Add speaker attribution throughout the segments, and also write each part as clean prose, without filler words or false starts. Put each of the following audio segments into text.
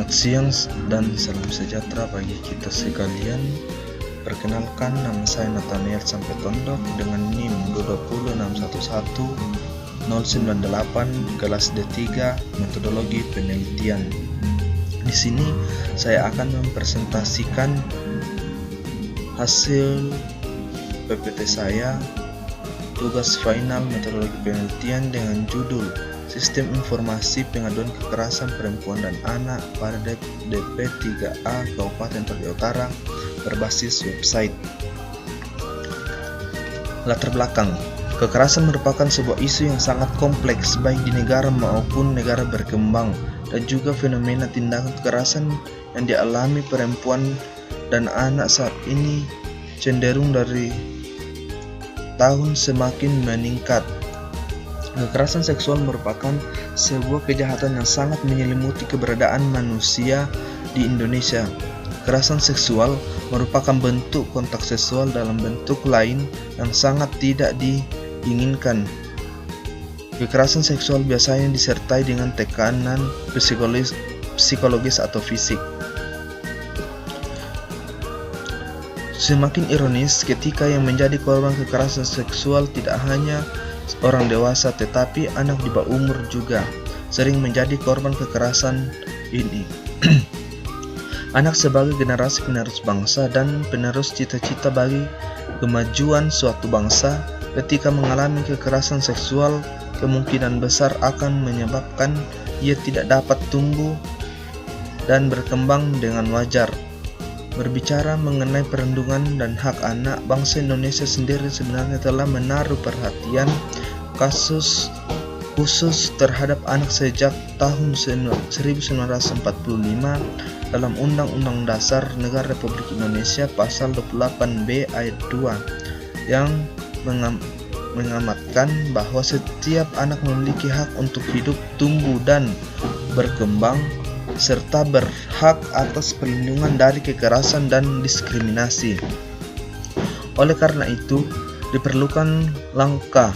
Speaker 1: Selamat siang dan salam sejahtera bagi kita sekalian. Perkenalkan, nama saya Nathaniel Sampetondok dengan NIM 20611-098 kelas D3 metodologi penelitian. Di sini saya akan mempresentasikan hasil PPT saya, tugas final metodologi penelitian dengan judul Sistem Informasi Pengaduan Kekerasan Perempuan dan Anak pada DP3A Kabupaten Toraja Utara berbasis website. Latar belakang: kekerasan merupakan sebuah isu yang sangat kompleks baik di negara maupun negara berkembang, dan juga fenomena tindakan kekerasan yang dialami perempuan dan anak saat ini cenderung dari tahun semakin meningkat. Kekerasan seksual merupakan sebuah kejahatan yang sangat menyelimuti keberadaan manusia di Indonesia. Kekerasan seksual merupakan bentuk kontak seksual dalam bentuk lain yang sangat tidak diinginkan. Kekerasan seksual biasanya disertai dengan tekanan psikologis atau fisik. Semakin ironis ketika yang menjadi korban kekerasan seksual tidak hanya orang dewasa tetapi anak di bawah umur juga sering menjadi korban kekerasan ini. Anak sebagai generasi penerus bangsa dan penerus cita-cita bagi kemajuan suatu bangsa, ketika mengalami kekerasan seksual kemungkinan besar akan menyebabkan ia tidak dapat tumbuh dan berkembang dengan wajar. Berbicara mengenai perlindungan dan hak anak, bangsa Indonesia sendiri sebenarnya telah menaruh perhatian kasus khusus terhadap anak sejak tahun 1945 dalam Undang-Undang Dasar Negara Republik Indonesia Pasal 28B Ayat 2 yang mengamatkan bahwa setiap anak memiliki hak untuk hidup, tumbuh, dan berkembang, serta berhak atas perlindungan dari kekerasan dan diskriminasi. Oleh karena itu, diperlukan langkah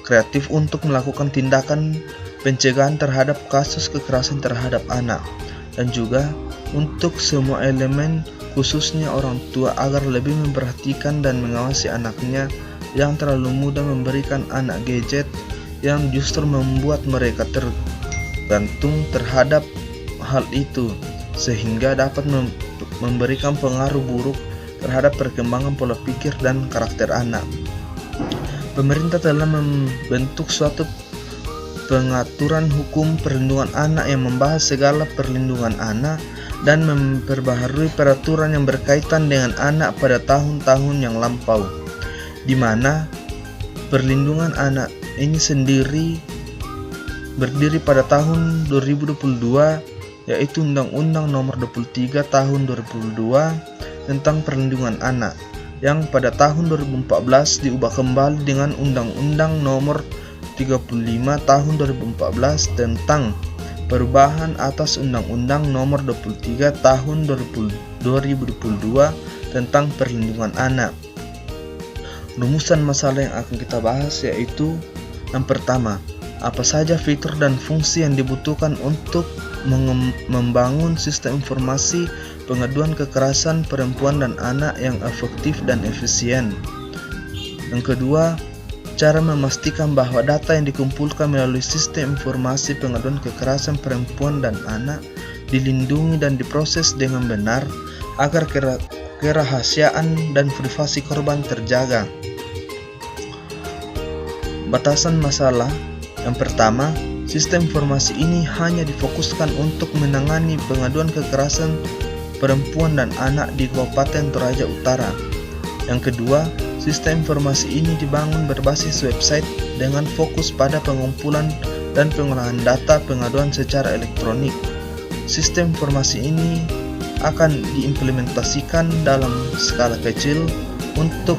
Speaker 1: kreatif untuk melakukan tindakan pencegahan terhadap kasus kekerasan terhadap anak, dan juga untuk semua elemen khususnya orang tua agar lebih memperhatikan dan mengawasi anaknya yang terlalu mudah memberikan anak gadget yang justru membuat mereka tergantung terhadap hal itu, sehingga dapat memberikan pengaruh buruk terhadap perkembangan pola pikir dan karakter anak. Pemerintah telah membentuk suatu pengaturan hukum perlindungan anak yang membahas segala perlindungan anak dan memperbaharui peraturan yang berkaitan dengan anak pada tahun-tahun yang lampau, di mana perlindungan anak ini sendiri berdiri pada tahun 2022, yaitu Undang-Undang Nomor 23 Tahun 2002 tentang Perlindungan Anak, yang pada tahun 2014 diubah kembali dengan Undang-Undang Nomor 35 Tahun 2014 tentang perubahan atas Undang-Undang Nomor 23 Tahun 2022 tentang Perlindungan Anak. Rumusan masalah yang akan kita bahas yaitu: yang pertama, apa saja fitur dan fungsi yang dibutuhkan untuk membangun sistem informasi pengaduan kekerasan perempuan dan anak yang efektif dan efisien. Yang kedua, cara memastikan bahwa data yang dikumpulkan melalui sistem informasi pengaduan kekerasan perempuan dan anak dilindungi dan diproses dengan benar agar kerahasiaan dan privasi korban terjaga. Batasan masalah: yang pertama, sistem informasi ini hanya difokuskan untuk menangani pengaduan kekerasan perempuan dan anak di Kabupaten Toraja Utara. Yang kedua, sistem informasi ini dibangun berbasis website dengan fokus pada pengumpulan dan pengolahan data pengaduan secara elektronik. Sistem informasi ini akan diimplementasikan dalam skala kecil untuk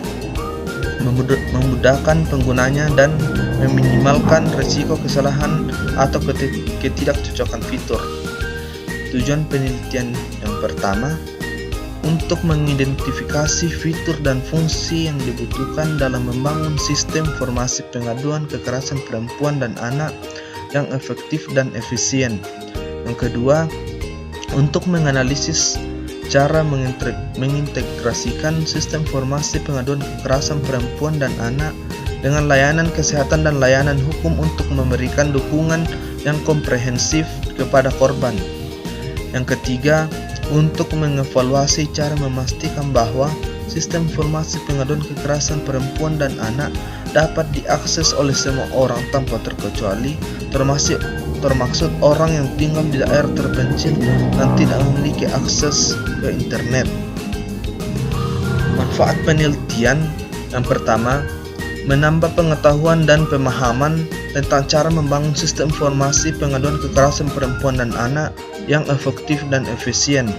Speaker 1: memudahkan penggunanya dan meminimalkan risiko kesalahan atau ketidakcocokan fitur. Tujuan penelitian yang pertama, untuk mengidentifikasi fitur dan fungsi yang dibutuhkan dalam membangun sistem informasi pengaduan kekerasan perempuan dan anak yang efektif dan efisien. Yang kedua, untuk menganalisis cara mengintegrasikan sistem informasi pengaduan kekerasan perempuan dan anak dengan layanan kesehatan dan layanan hukum untuk memberikan dukungan yang komprehensif kepada korban. Yang ketiga, untuk mengevaluasi cara memastikan bahwa sistem informasi pengaduan kekerasan perempuan dan anak dapat diakses oleh semua orang tanpa terkecuali, termaksud orang yang tinggal di daerah terpencil dan tidak memiliki akses ke internet. Manfaat penelitian yang pertama, menambah pengetahuan dan pemahaman tentang cara membangun sistem informasi pengaduan kekerasan perempuan dan anak yang efektif dan efisien.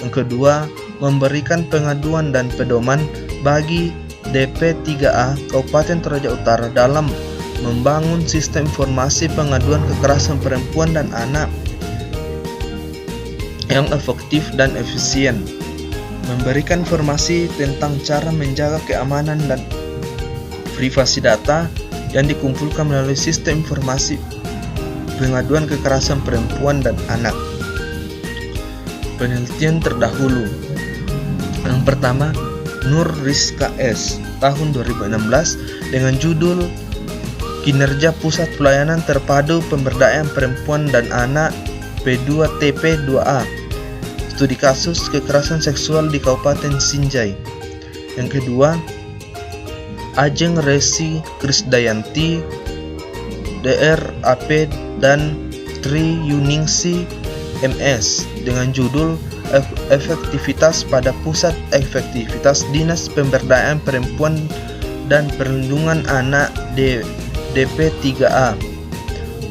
Speaker 1: Yang kedua, memberikan pengaduan dan pedoman bagi DP3A Kabupaten Toraja Utara dalam membangun sistem informasi pengaduan kekerasan perempuan dan anak yang efektif dan efisien. Memberikan informasi tentang cara menjaga keamanan dan privasi data yang dikumpulkan melalui sistem informasi pengaduan kekerasan perempuan dan anak. Penelitian terdahulu. Yang pertama, Nur Rizka S. tahun 2016 dengan judul Kinerja Pusat Pelayanan Terpadu Pemberdayaan Perempuan dan Anak P2TP2A, Studi Kasus Kekerasan Seksual di Kabupaten Sinjai. Yang kedua, Ajeng Resi Krisdayanti DRAP dan Tri Yuningsi MS dengan judul Efektivitas pada Pusat Efektivitas Dinas Pemberdayaan Perempuan dan Perlindungan Anak DP3A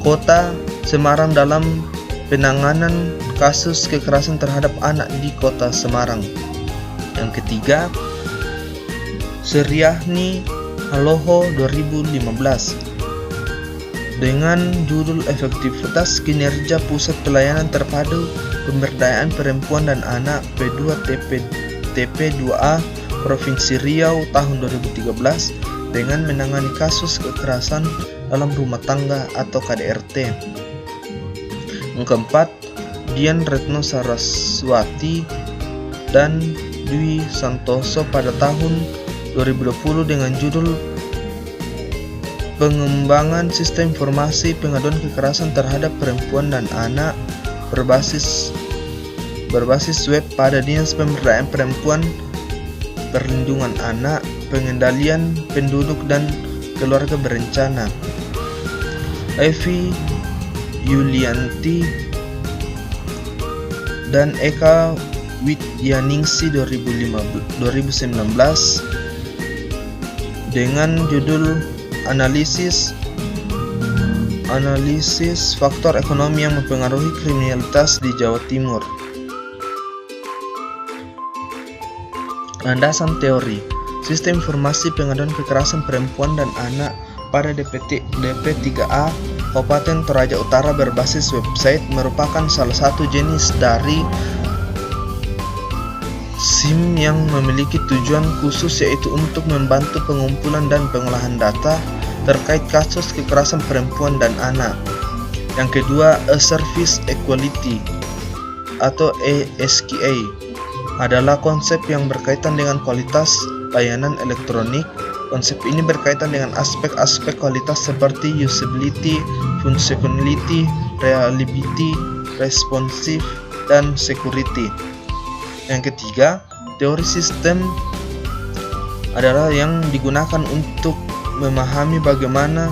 Speaker 1: Kota Semarang dalam penanganan kasus kekerasan terhadap anak di Kota Semarang. Yang ketiga, Seriahni Haloho 2015 dengan judul Efektivitas Kinerja Pusat Pelayanan Terpadu Pemberdayaan Perempuan dan Anak P2TP2A Provinsi Riau tahun 2013 dengan menangani kasus kekerasan dalam rumah tangga atau KDRT. Yang keempat, Dian Retno Saraswati dan Dwi Santoso pada tahun 2020 dengan judul Pengembangan Sistem Informasi Pengaduan Kekerasan Terhadap Perempuan dan Anak berbasis web pada Dinas Pemberdayaan Perempuan, Perlindungan Anak, Pengendalian Penduduk dan Keluarga Berencana. Evi Yulianti dan Eka Widyaningsi 2019 dengan judul Analisis Faktor Ekonomi yang Mempengaruhi Kriminalitas di Jawa Timur. Landasan teori Sistem Informasi Pengaduan Kekerasan Perempuan dan Anak pada DP3A Kabupaten Toraja Utara berbasis website merupakan salah satu jenis dari SIM yang memiliki tujuan khusus, yaitu untuk membantu pengumpulan dan pengolahan data terkait kasus kekerasan perempuan dan anak. Yang kedua, A Service Equality atau ASKA adalah konsep yang berkaitan dengan kualitas layanan elektronik. Konsep ini berkaitan dengan aspek-aspek kualitas seperti usability, functionality, reliability, responsive, dan security. Yang ketiga, teori sistem adalah yang digunakan untuk memahami bagaimana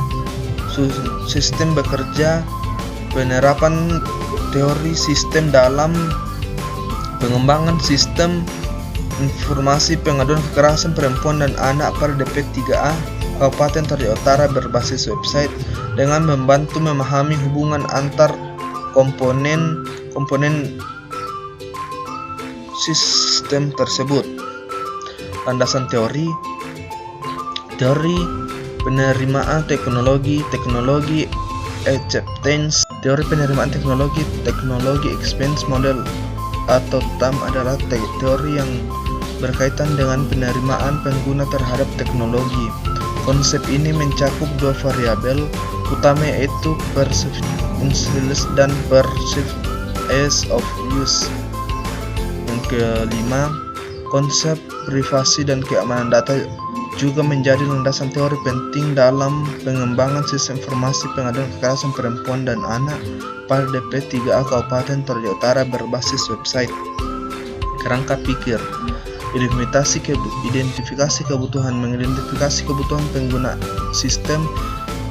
Speaker 1: sistem bekerja. Penerapan teori sistem dalam pengembangan sistem informasi pengaduan kekerasan perempuan dan anak pada DP3A Kabupaten Toraja Utara berbasis website dengan membantu memahami hubungan antar komponen sistem tersebut. Landasan teori penerimaan teknologi acceptance. Teori penerimaan teknologi acceptance model atau TAM adalah teori yang berkaitan dengan penerimaan pengguna terhadap teknologi. Konsep ini mencakup dua variabel utama, yaitu perceived intelligence dan perceived ease of use. Yang kelima, konsep privasi dan keamanan data juga menjadi landasan teori penting dalam pengembangan sistem informasi pengaduan kekerasan perempuan dan anak pada DP3A Kabupaten Toraja Utara berbasis website. Kerangka pikir, identifikasi kebutuhan, mengidentifikasi kebutuhan pengguna sistem,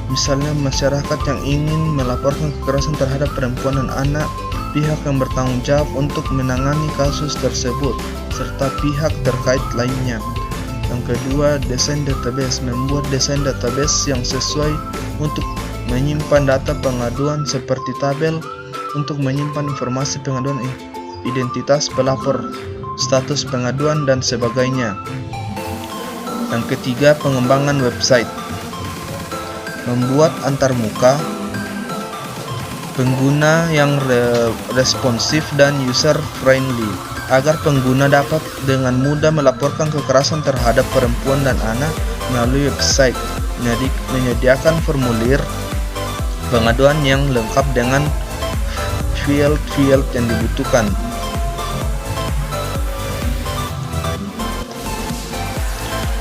Speaker 1: misalnya masyarakat yang ingin melaporkan kekerasan terhadap perempuan dan anak, pihak yang bertanggung jawab untuk menangani kasus tersebut, serta pihak terkait lainnya. Yang kedua, desain database, membuat desain database yang sesuai untuk menyimpan data pengaduan seperti tabel untuk menyimpan informasi pengaduan, identitas pelapor, status pengaduan, dan sebagainya. Yang ketiga, pengembangan website, membuat antarmuka, pengguna yang responsif dan user friendly agar pengguna dapat dengan mudah melaporkan kekerasan terhadap perempuan dan anak melalui website. Menyediakan formulir pengaduan yang lengkap dengan field-field yang dibutuhkan.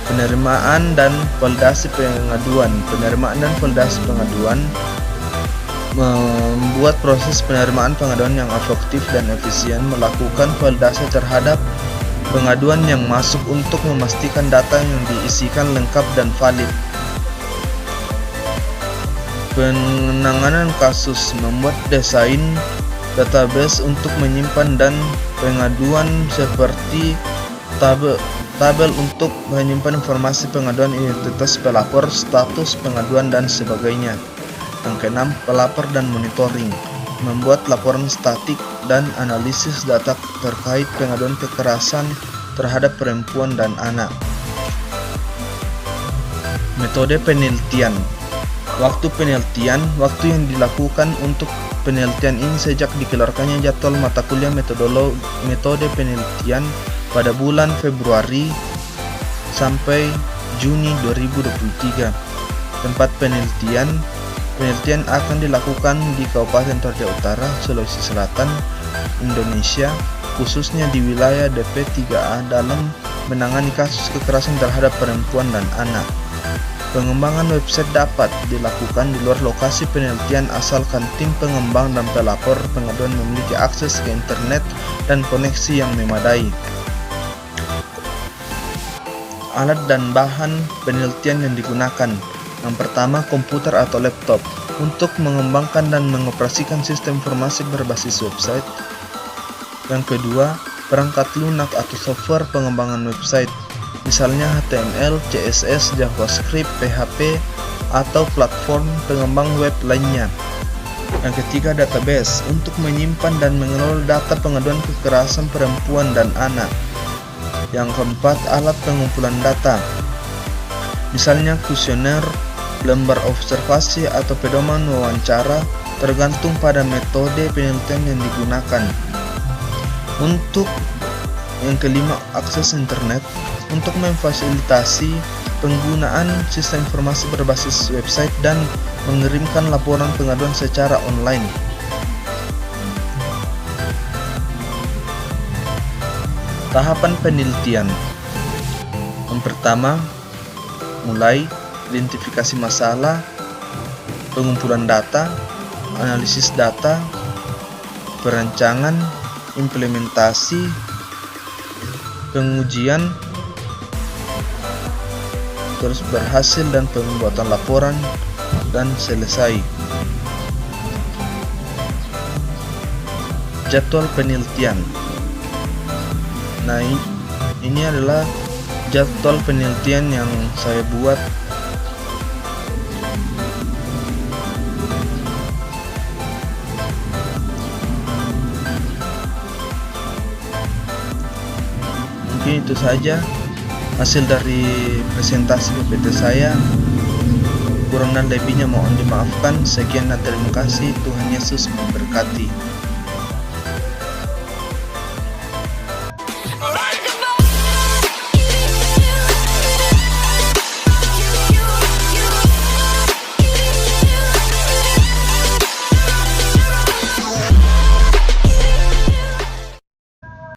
Speaker 1: Penerimaan dan validasi pengaduan. Penerimaan dan validasi pengaduan membuat proses penerimaan pengaduan yang efektif dan efisien, melakukan validasi terhadap pengaduan yang masuk untuk memastikan data yang diisikan lengkap dan valid. Penanganan kasus, membuat desain database untuk menyimpan dan pengaduan seperti tabel untuk menyimpan informasi pengaduan, identitas pelapor, status pengaduan, dan sebagainya. Yang keenam, pelapor dan monitoring, membuat laporan statik dan analisis data terkait pengaduan kekerasan terhadap perempuan dan anak. Metode penelitian. Waktu penelitian, waktu yang dilakukan untuk penelitian ini sejak dikeluarkannya jadwal mata kuliah metode penelitian pada bulan Februari sampai Juni 2023. Tempat penelitian akan dilakukan di Kabupaten Toraja Utara, Sulawesi Selatan, Indonesia, khususnya di wilayah DP3A dalam menangani kasus kekerasan terhadap perempuan dan anak. Pengembangan website dapat dilakukan di luar lokasi penelitian asalkan tim pengembang dan pelapor pengaduan memiliki akses ke internet dan koneksi yang memadai. Alat dan bahan penelitian yang digunakan. Yang pertama, komputer atau laptop untuk mengembangkan dan mengoperasikan sistem informasi berbasis website. Yang kedua, perangkat lunak atau software pengembangan website, misalnya HTML, CSS, JavaScript, PHP, atau platform pengembang web lainnya. Yang ketiga, database untuk menyimpan dan mengelola data pengaduan kekerasan perempuan dan anak. Yang keempat, alat pengumpulan data, misalnya kuesioner, lembar observasi, atau pedoman wawancara, tergantung pada metode penelitian yang digunakan. Untuk yang kelima, akses internet untuk memfasilitasi penggunaan sistem informasi berbasis website dan mengirimkan laporan pengaduan secara online. Tahapan penelitian. Yang pertama, mulai identifikasi masalah, pengumpulan data, analisis data, perancangan, implementasi, pengujian, terus berhasil dan pembuatan laporan, dan selesai. Jadwal penelitian. Nah, ini adalah jadwal penelitian yang saya buat. Mungkin itu saja hasil dari presentasi PPT saya. Kurang dan lebihnya mohon dimaafkan. Sekian dan terima kasih. Tuhan Yesus memberkati.